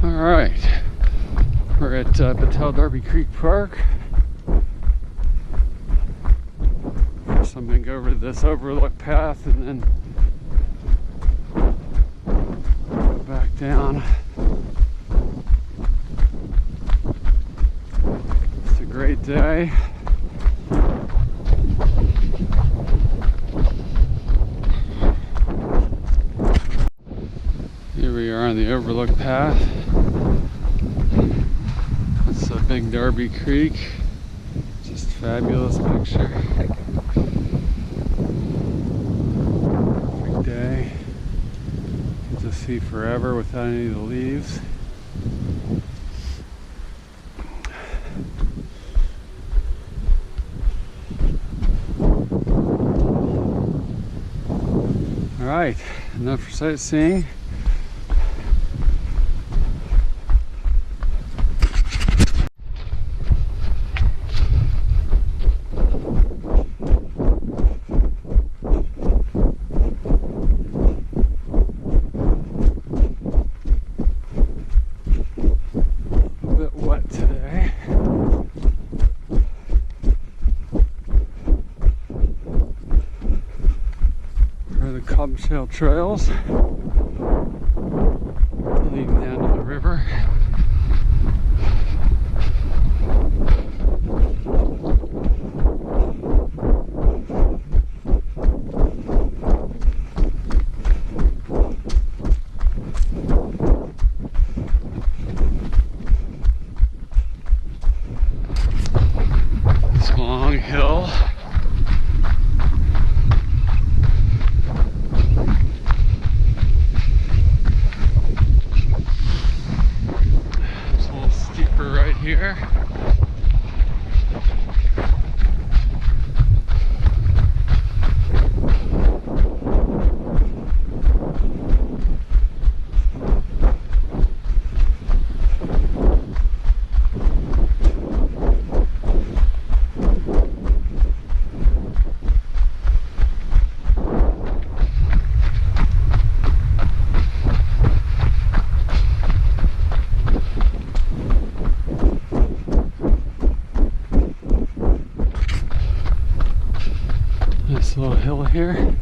Alright, we're at Darby Creek Park. First I'm going to go over this overlook path and then go back down. It's a great day. Here we are on the overlook path. That's a big Darby Creek. Just a fabulous picture. Perfect day. You can just see forever without any of the leaves. Alright, enough for sightseeing. Cobshell trails leading down to the river. This long hill. Here. Nice little hill here.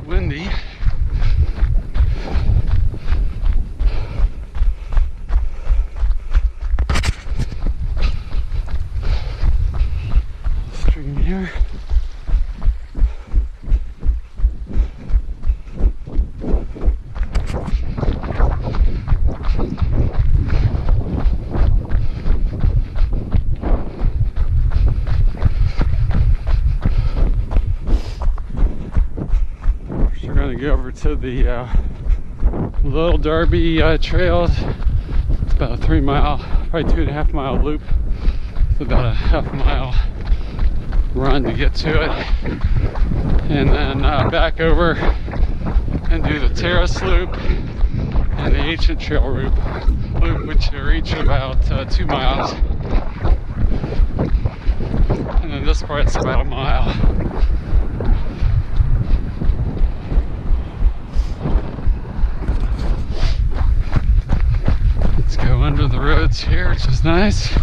Windy. Stream here. Go over to the Little Darby trail. It's about a 3 mile, probably 2.5 mile loop. It's about a half-mile run to get to it, and then back over and do the terrace loop and the ancient trail loop, which are each about 2 miles, and then this part's about a mile. Under the roads here, which is nice. A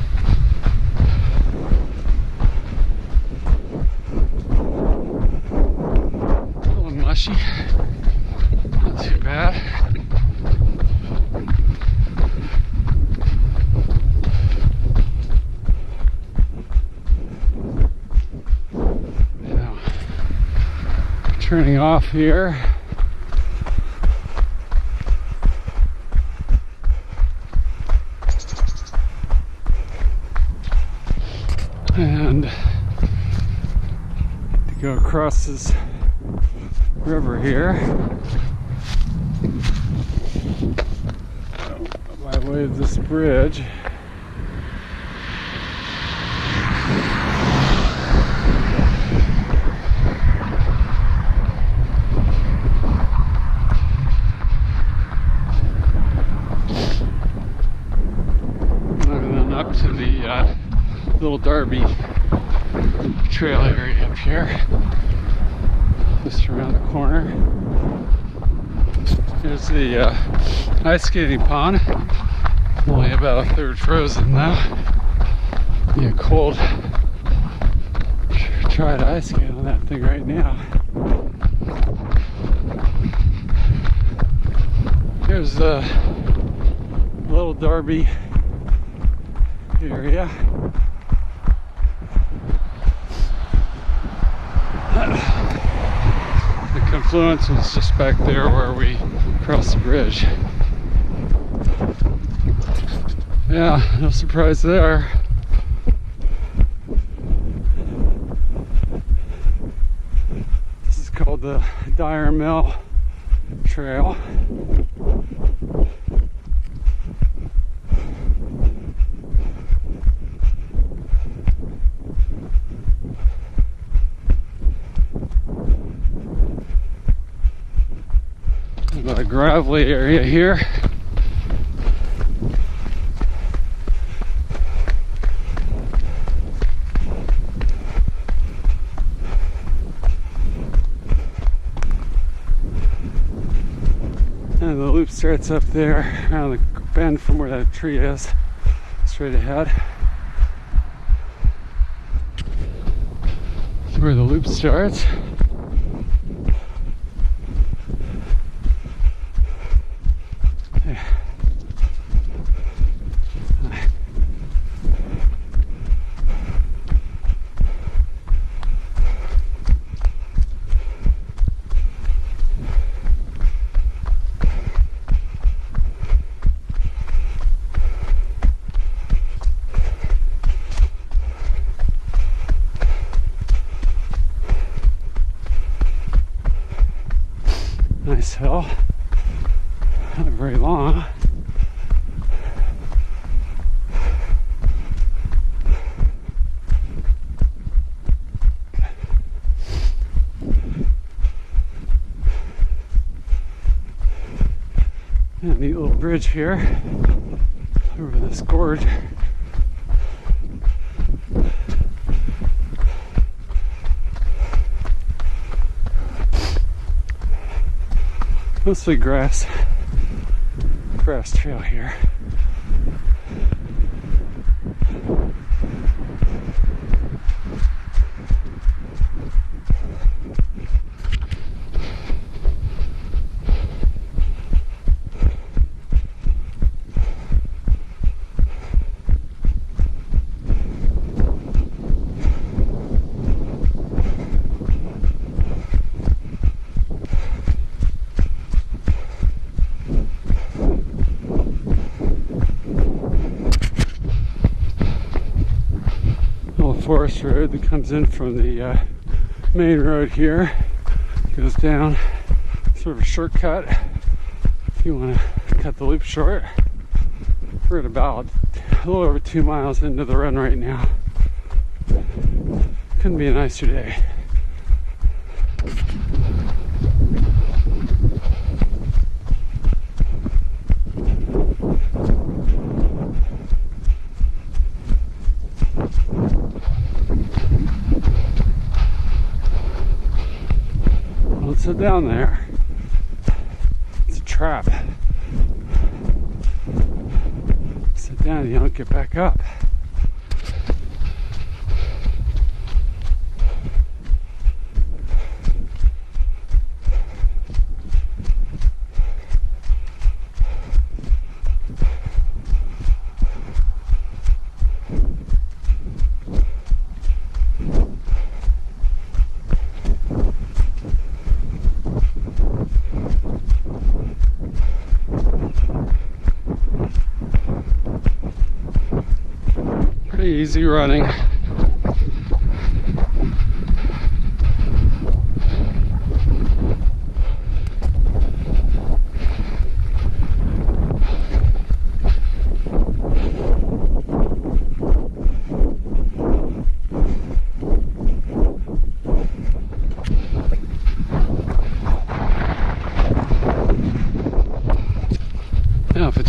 little mushy, not too bad. Now, turning off here. And to go across this river here. By way of this bridge. And then up to the little Darby trail area up here. Just around the corner. Here's the ice skating pond. Only about a third frozen now. Yeah, cold. Try to ice skate on that thing right now. Here's the little Darby area. The confluence was just back there where we crossed the bridge. Yeah, no surprise there. This is called the Dyer Mill Trail. Got a gravelly area here. And the loop starts up there around the bend from where that tree is, straight ahead. That's where the loop starts. Nice hill, not very long. Yeah, neat little bridge here over this gorge. Mostly grass trail here. Forest road that comes in from the main road here, goes down, sort of a shortcut if you want to cut the loop short. We're at about a little over 2 miles into the run right now. Couldn't be a nicer day. Sit down there. It's a trap. Sit down, you don't get back up. Easy running.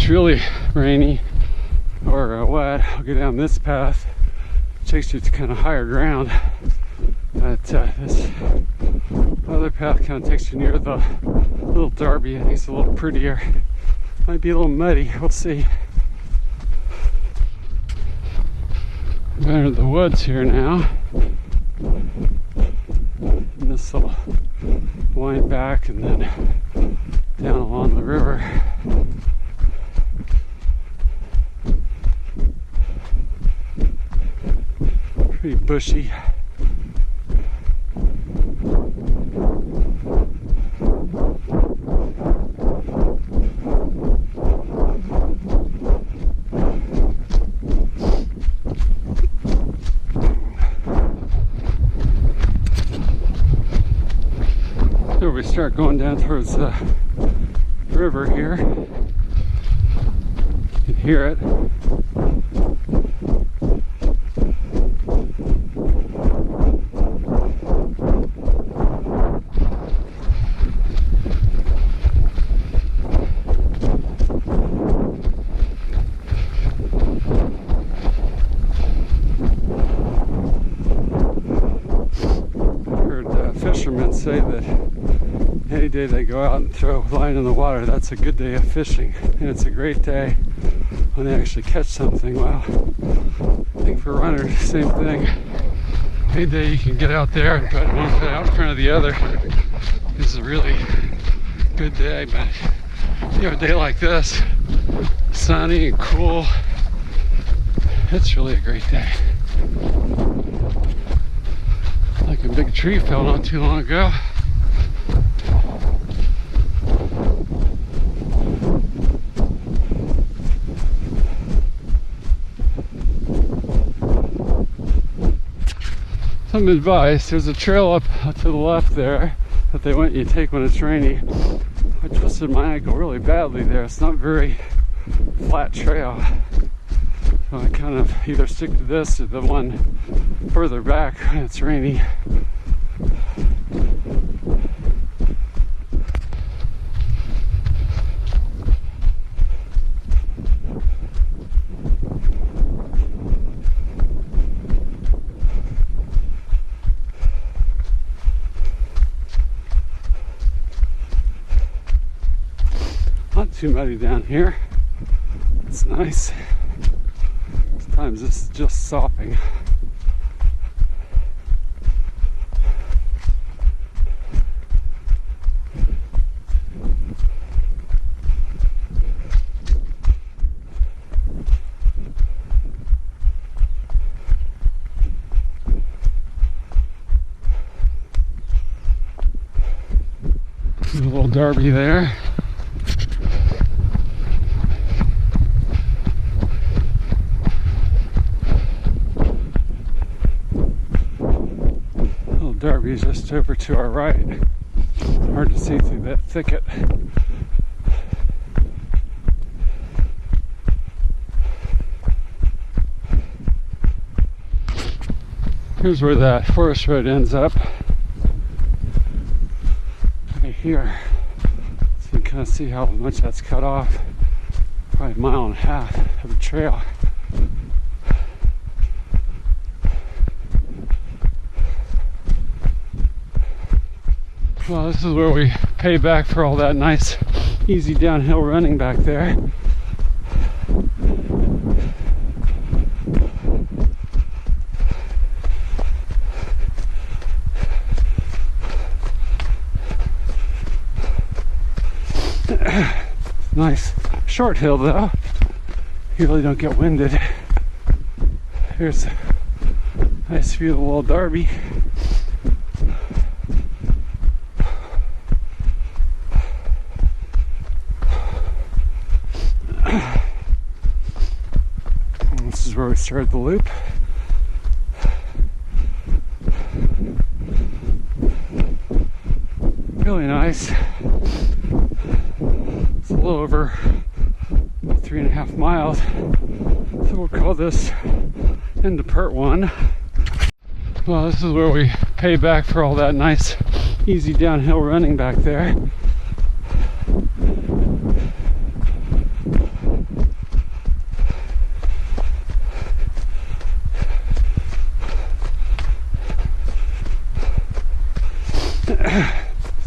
it's really rainy or wet, I'll go down this path. It takes you to kind of higher ground. But this other path kind of takes you near the little Darby. I think it's a little prettier. Might be a little muddy, we'll see. I'm in the woods here now. And this will wind back and then down along the river. Pretty bushy. So we start going down towards the river here. You can hear it. Fishermen say that any day they go out and throw a line in the water, that's a good day of fishing, and it's a great day when they actually catch something. Well, I think for runners, same thing. Any day you can get out there and put one foot out in front of the other is a really good day. But you know, a day like this, sunny and cool, it's really a great day. Like a big tree fell not too long ago. Some advice, there's a trail up to the left there that they want you to take when it's rainy. I twisted my ankle really badly there. It's not very flat trail. So I kind of either stick to this or the one further back when it's rainy. Not too muddy down here. It's nice. Sometimes this is just sopping. There's a little Darby there. Darby is just over to our right. Hard to see through that thicket. Here's where that forest road ends up. Right here. So you can kind of see how much that's cut off. Probably a mile and a half of the trail. Well, this is where we pay back for all that nice, easy downhill running back there. Nice short hill though. You really don't get winded. Here's a nice view of the little Darby. This is where we started the loop. Really nice. It's a little over 3.5 miles. So we'll call this into part one. Well, this is where we pay back for all that nice, easy downhill running back there.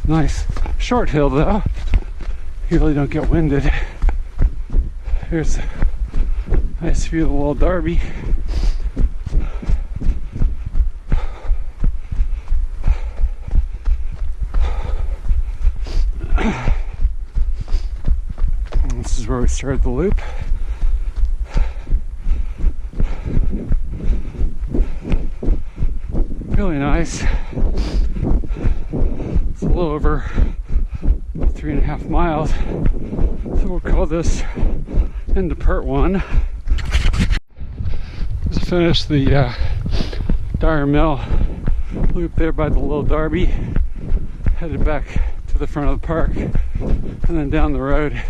Nice short hill though. You really don't get winded. Here's a nice view of the little Darby. This is where we started the loop. Really nice. It's a little over 3.5 miles. So we'll call this into part one. Just finished the Dyer Mill loop there by the little Darby. Headed back to the front of the park and then down the road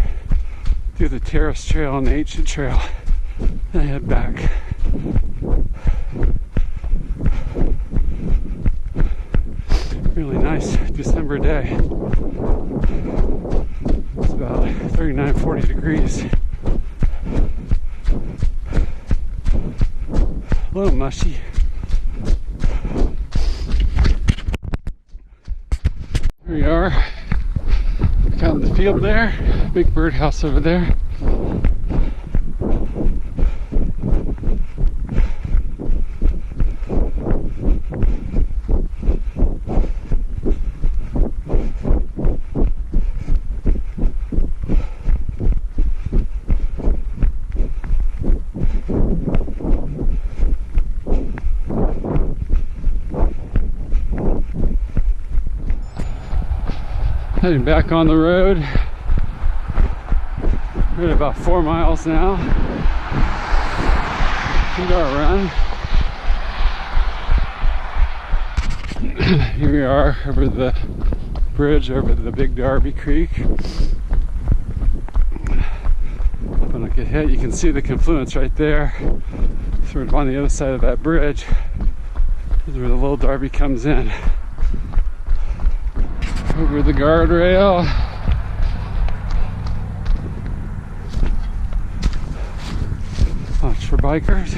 through the Terrace Trail and the Ancient Trail and head back. Really nice December day. It's about 39, 40 degrees. A little mushy. Here we are. Out in the field there. Big birdhouse over there. Heading back on the road. We're at about 4 miles now. Into our run. Here we are over the bridge over the Big Darby Creek. When I get hit, you can see the confluence right there. Sort of on the other side of that bridge is where the little Darby comes in. Over the guardrail. Watch for bikers.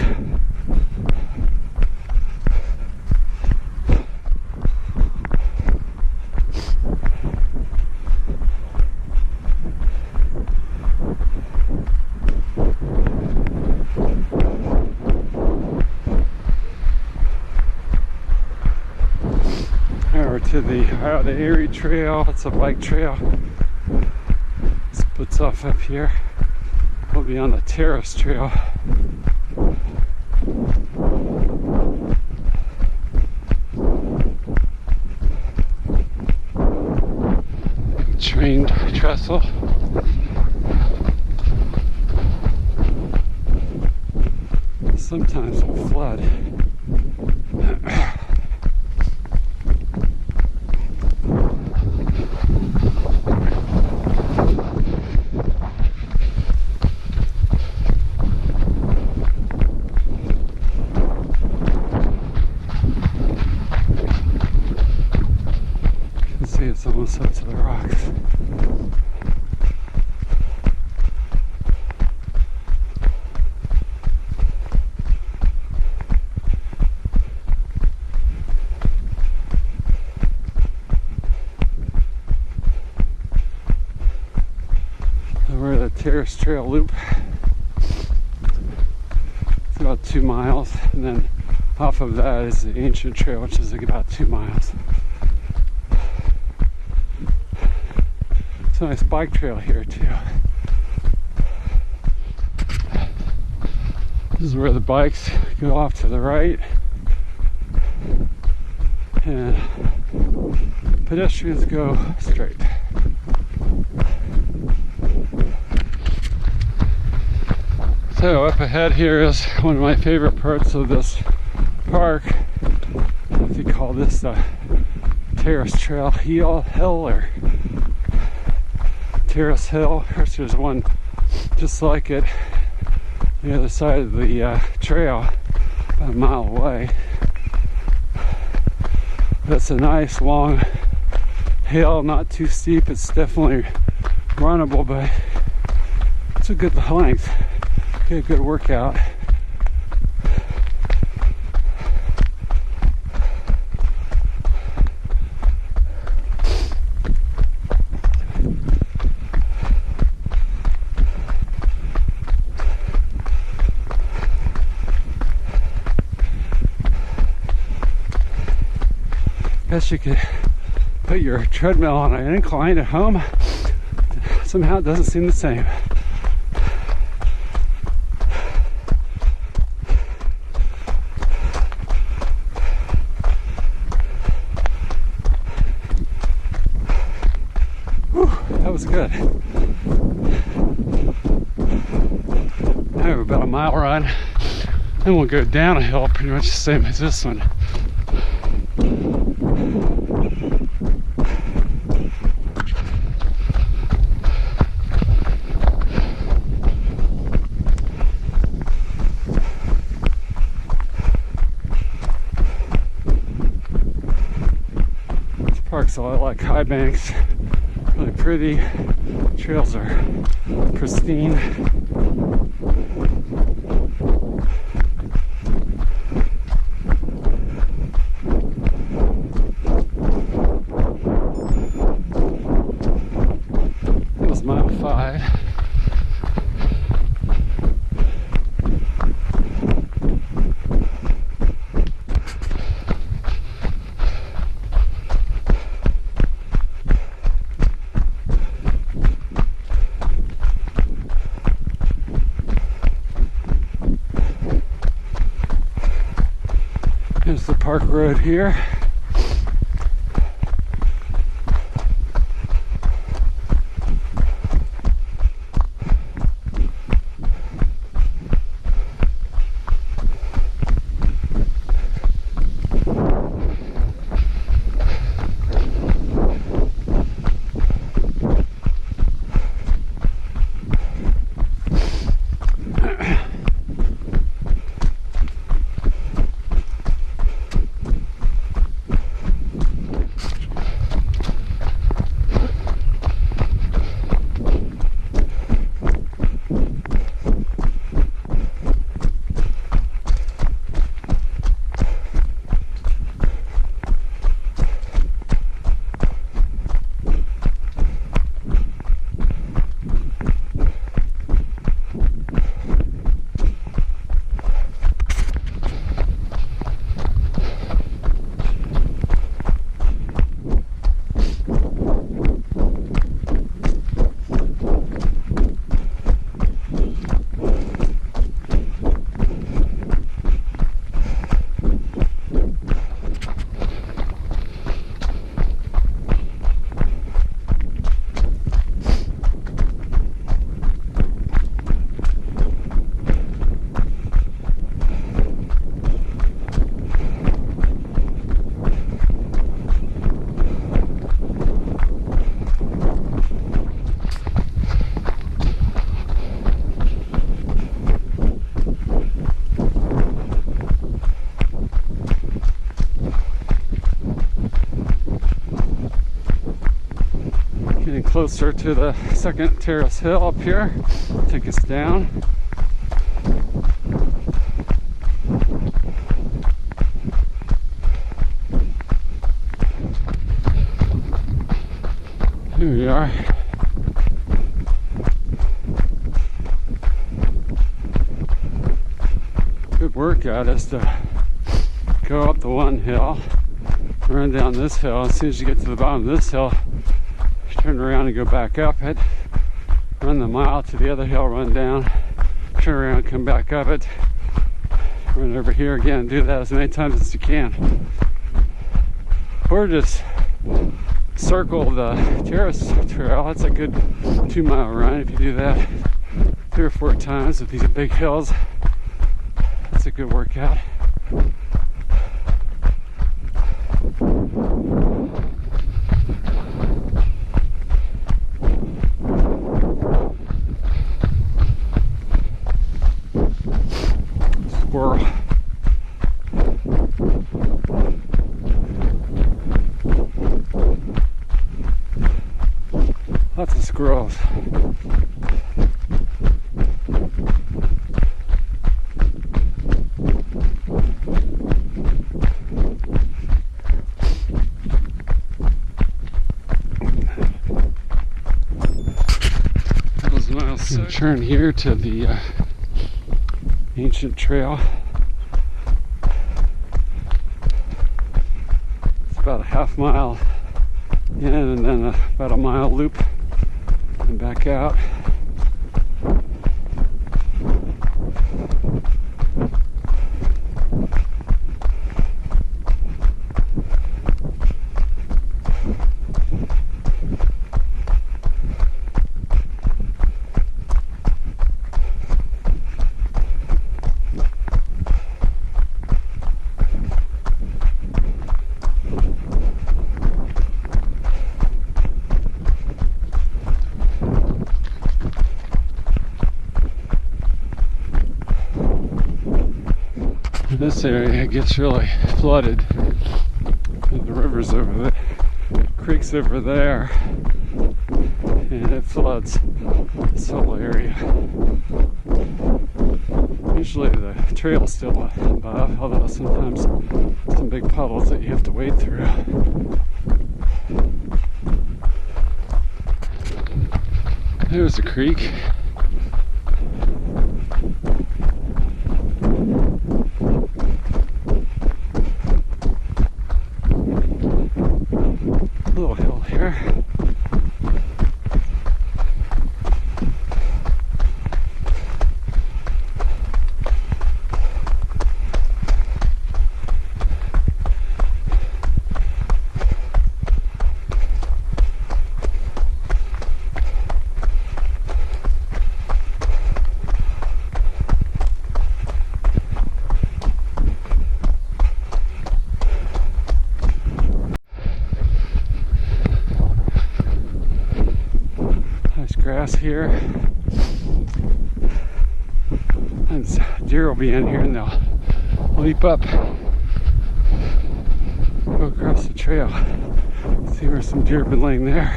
To the Erie Trail. It's a bike trail. Splits off up here. We'll be on the Terrace Trail. Trained trestle. Sometimes it'll flood. It's almost up to the rocks. So we're at the Terrace Trail loop. It's about 2 miles, and then off of that is the Ancient Trail, which is like about 2 miles. It's a nice bike trail here too. This is where the bikes go off to the right and pedestrians go straight. So up ahead here is one of my favorite parts of this park. If you call this the Terrace Trail hill or Terrace Hill. There's one just like it on the other side of the trail, about a mile away. That's a nice long hill, not too steep. It's definitely runnable, but it's a good length. Get a good workout. guess you could put your treadmill on an incline at home. Somehow it doesn't seem the same. Whew, that was good. I have about a mile run. Then we'll go down a hill pretty much the same as this one. This park's a lot like High Banks. Really pretty. Trails are pristine. Mile 5. Here's the park road here. Getting closer to the second terrace hill up here. Take us down. Here we are. Good workout is to go up the one hill, run down this hill. As soon as you get to the bottom of this hill, turn around and go back up it, run the mile to the other hill, run down, turn around, come back up it, run over here again, do that as many times as you can. Or just circle the terrace trail. That's a good 2-mile run. If you do that 3 or 4 times with these big hills, that's a good workout. Squirrel. Lots of squirrels. Turn here to the ancient trail. It's about a half mile in and then about a mile loop and back out. This area gets really flooded. The river's over there, the creek's over there, and it floods this whole area. Usually the trail's still above, although sometimes some big puddles that you have to wade through. There's the creek. Little hill here. Grass here, and deer will be in here and they'll leap up, go across the trail. See where some deer have been laying there.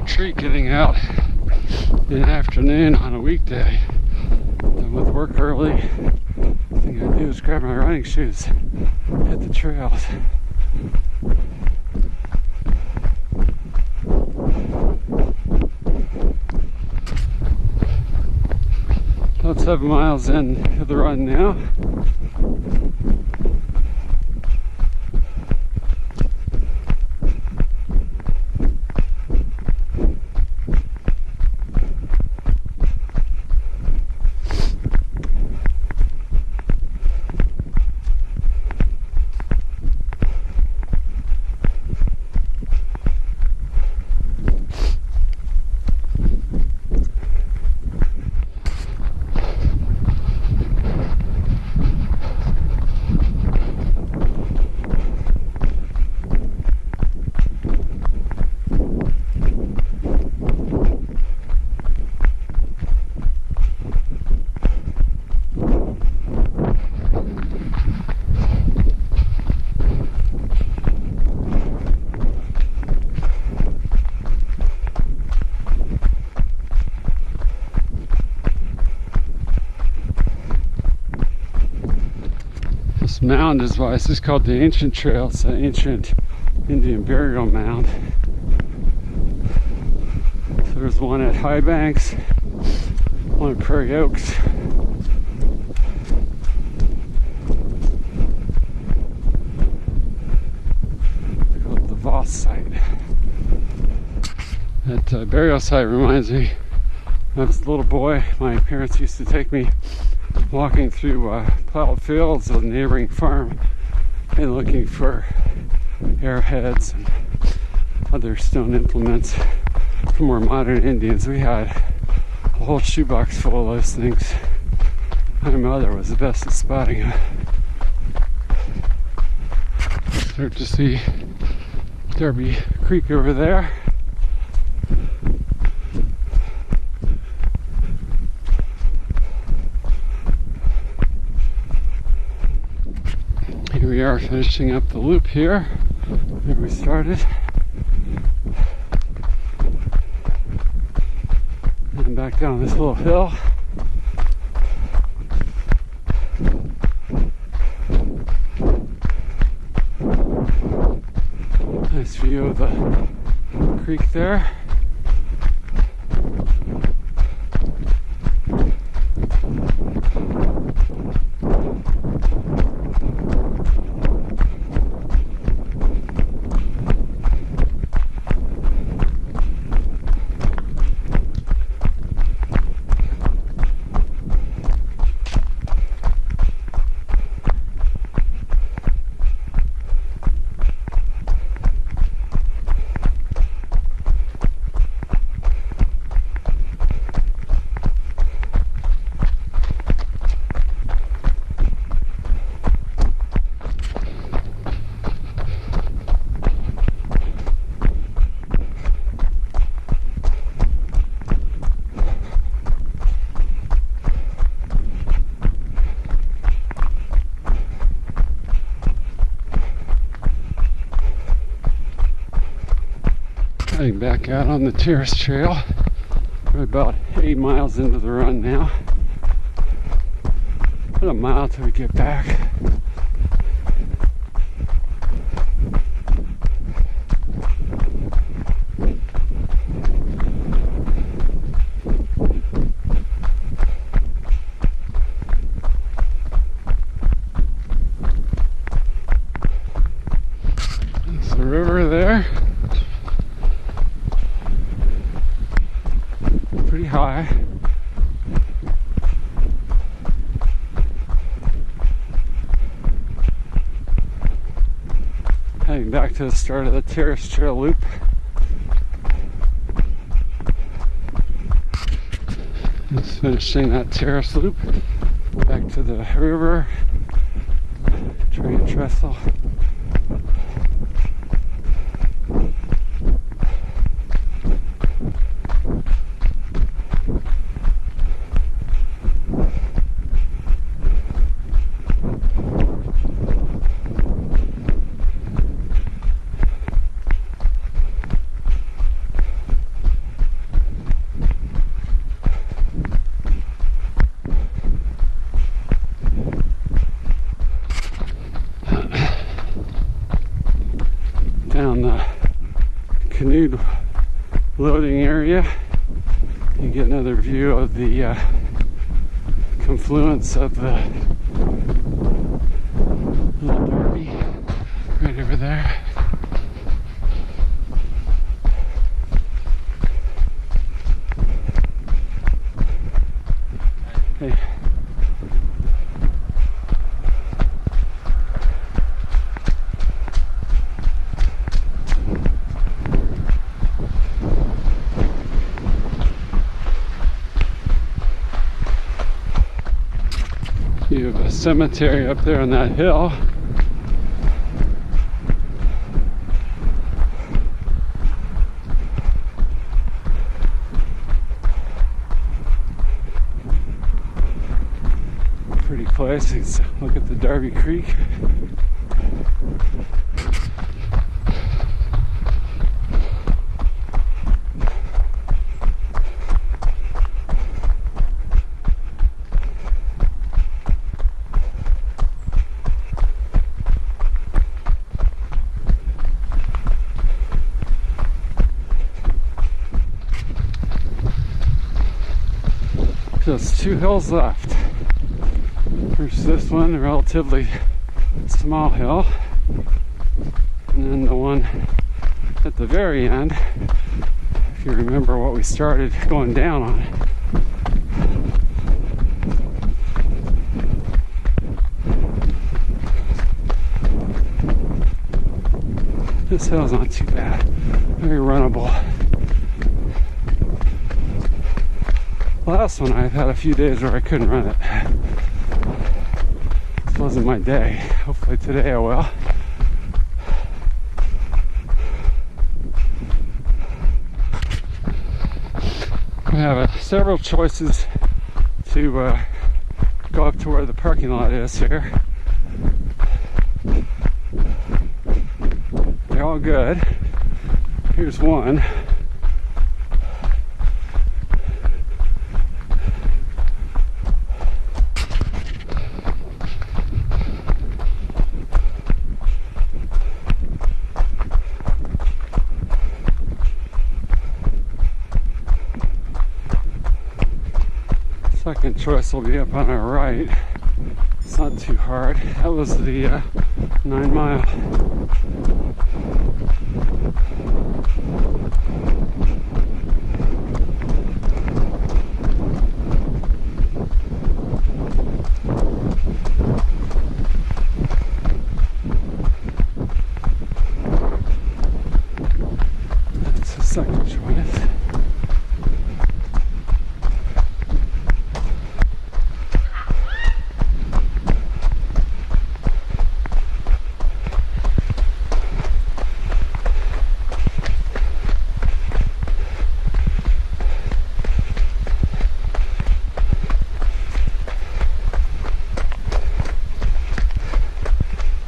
Treat getting out in the afternoon on a weekday. Done with work early. The thing I do is grab my running shoes, hit the trails. About 7 miles into the run now. Mound is why this is called the Ancient Trail. It's an ancient Indian burial mound. So there's one at High Banks, one at Prairie Oaks. That burial site reminds me, when I was a little boy, my parents used to take me walking through plowed fields of a neighboring farm and looking for arrowheads and other stone implements from more modern Indians. We had a whole shoebox full of those things. My mother was the best at spotting them. Start to see Darby Creek over there. Here we are finishing up the loop here where we started. And back down this little hill. Nice view of the creek there. Heading back out on the terrace trail. We're about 8 miles into the run now. About a mile till we get back. There's the river there. Pretty high. Heading back to the start of the terrace trail loop. Just finishing that terrace loop. Back to the river. Train trestle. Down the canoe loading area, you get another view of the confluence of the little Darby right over there. Hey. You have a cemetery up there on that hill. Pretty place. Let's look at the Darby Creek. Just 2 hills left. There's this one, a relatively small hill, and then the one at the very end. If if you remember what we started going down on. This hill's not too bad, very runnable. Last one I've had a few days where I couldn't run it. This wasn't my day. Hopefully today I will. We have several choices to go up to where the parking lot is here. They're all good. Here's one. Second choice will be up on our right. It's not too hard. That was the 9 mile. That's the second choice.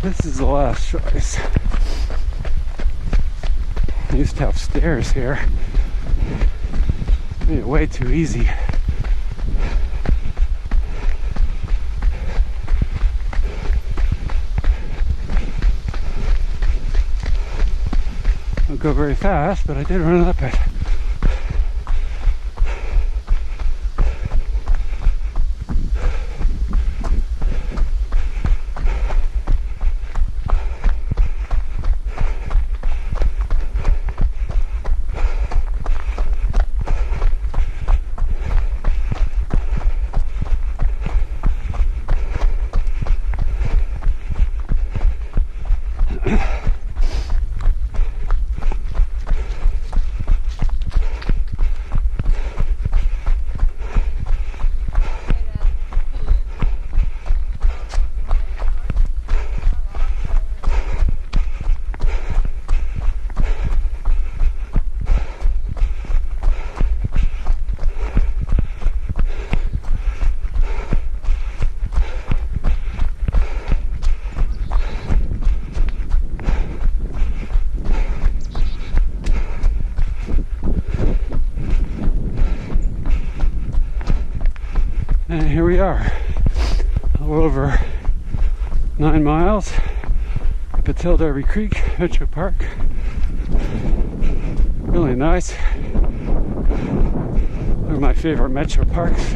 This is the last choice. I used to have stairs here. Made it way too easy. Don't go very fast, but I did run up it. And here we are, a little over 9 miles up at Darby Creek Metro Park. Really nice. They're my favorite metro parks.